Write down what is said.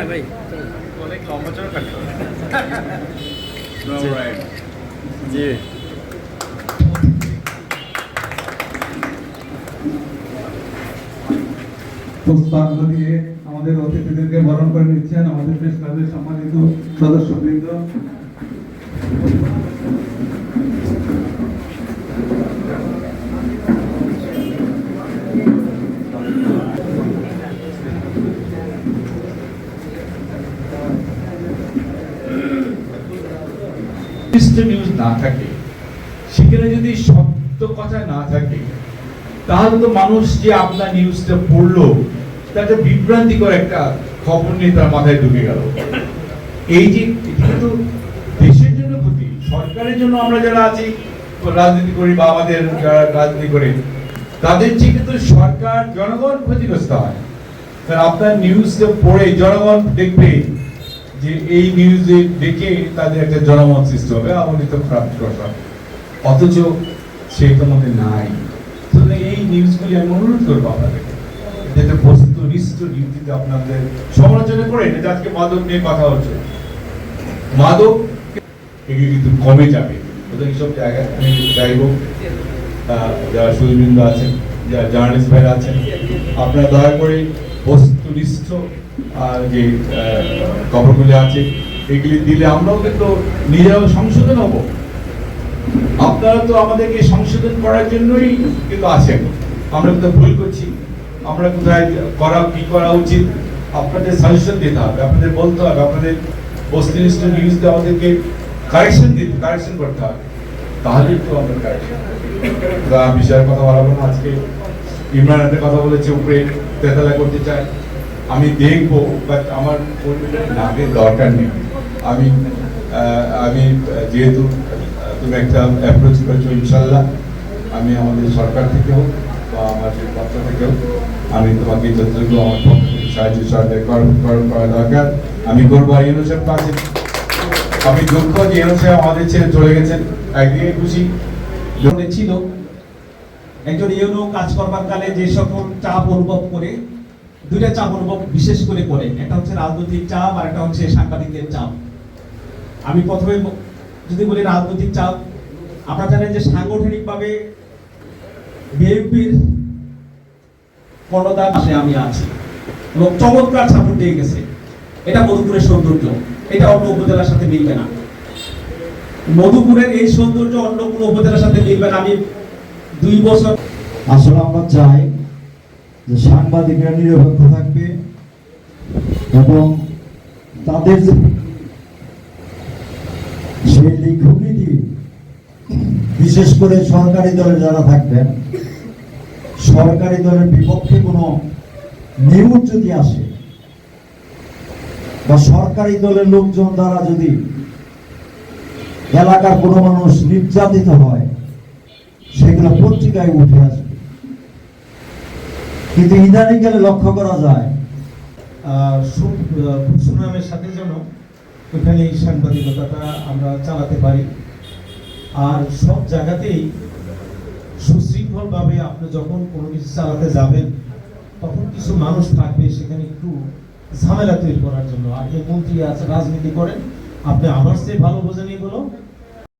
ভাই অনেক লম্বা চড়া থাকতো জি পুষ্পাঞ্জলি দিয়ে আমাদের অতিথিদেরকে বরণ করে নিচ্ছেন আমাদের প্রেস ক্লাবের সম্মানিত সদস্যবৃন্দ। নিউজ না থাকে, সেখানে যদি সত্য কথা না থাকে, তাহলে তো মানুষ যে আপনার নিউজটা পড়লো তাতে বিভ্রান্তিকর একটা খবর নিয়ে তার মাথায় ঢুকে গেল। এই যে কিন্তু দেশের জন্য ক্ষতি, সরকারের জন্য আমরা যারা আছি রাজনীতি করি বা আমাদের যারা রাজনীতি করে তাদের যে কিন্তু সরকার জনগণ ক্ষতিগ্রস্ত হয়। কারণ আপনার নিউজটা পড়ে জনগণ দেখবে যে এই নিউজে দেখে তাদের একটা জনমত সৃষ্টি হবে আমলিত খারাপ কথা, অথচ সেইটার মধ্যে নাই। এই নিউজগুলি আমি অনুরোধ করবো আপনাদেরকে যাতে বস্তুনিষ্ঠ ভিত্তিতে আপনাদের সমালোচনা করে। এটা আজকে মাদক নিয়ে কথা হচ্ছে, মাদক এগুলি কিন্তু কমে যাবে। এইসব জায়গায় আমি চাইব যারা সুদীবৃন্দ আছেন, যারা জার্নালিস্ট ভাইরা আছেন, আপনারা দয়া করে বস্তুনিষ্ঠ যে খবরগুলি আছে এগুলি দিলে আমরাও কিন্তু নিজেরাও সংশোধন হব। আপনারা তো আমাদেরকে সংশোধন করার জন্যই কিন্তু আছেন। আমরা কোথাও ভুল করছি, আমরা কোথায় কি করা উচিত, আপনাদের সাজেশন দিতে হবে, আপনাদের বলতে হবে, আপনাদের বস্তুনিষ্ঠ নিউজ আমাদেরকে কারেকশন করতে হবে, তাহলে তো আমরা কারেকশন বিষয়ের কথা বলাবো না। আজকে ইমরান হাতের কথা বলেছে, উপরে তেতলা করতে চায়, আমি দেখবো, বাট আমার নামের দরকার নেই। আমি যেহেতু তুমি একটা অ্যাপ্রোচ করেছো, ইনশাল্লাহ আমি আমাদের সরকার থেকে হোক বা আমাদের পক্ষ থেকে হোক, আমি তোমাকে যতটুকু আমার পক্ষ থেকে সাহায্য করা দরকার আমি করবো। আর ইউনো সাহেব কাছে আমি দুঃখ যে ইউনো সাহেব আমাদের ছেড়ে চলে গেছেন, একদিকে খুশি ছিল। একজন ইউনো কাজ করবার কালে যে সকল চাপ অনুভব করে, দুইটা চাপ অনুভব বিশেষ করে করেন, একটা হচ্ছে রাজনৈতিক চাপ আর একটা হচ্ছে সাংবাদিকদের চাপ। আমি প্রথমে যদি বলি রাজনৈতিক চাপ, আপনারা জানেন যে সাংগঠনিকভাবে বিএনপির কর্ণধার পাশে আমি আছি এবং চমৎকার সাপোর্ট দিয়ে গেছে। এটা মধুপুরের সৌন্দর্য, এটা অন্য উপজেলার সাথে মিলবে না। মধুপুরের এই সৌন্দর্য অন্য কোনো উপজেলার সাথে মিলবে না। আমি 2 বছর আসলে আমরা চাই যে সাংবাদিকরা নিরপেক্ষ থাকবে এবং তাদের সেই লিখনীতি, বিশেষ করে সরকারি দলে যারা থাকবেন, সরকারি দলের বিপক্ষে কোনো নিউজ যদি আসে বা সরকারি দলের লোকজন দ্বারা যদি এলাকার কোনো মানুষ নির্যাতিত হয়, সেগুলো পত্রিকায় উঠে আসবে। কিন্তু ইদানিংকালে লক্ষ্য করা যায় সুনামের সাথে যেন এখানে এই সাংবাদিকতাটা আমরা চালাতে পারি। আর সব জায়গাতেই সুশৃঙ্খলভাবে আপনি যখন কোনো কিছু চালাতে যাবেন, তখন কিছু মানুষ থাকবে সেখানে একটু ঝামেলা তৈরি করার জন্য। আর যে মন্ত্রী আছে, রাজনীতি করেন, আপনি আমার চেয়ে ভালো বোঝেন এগুলো।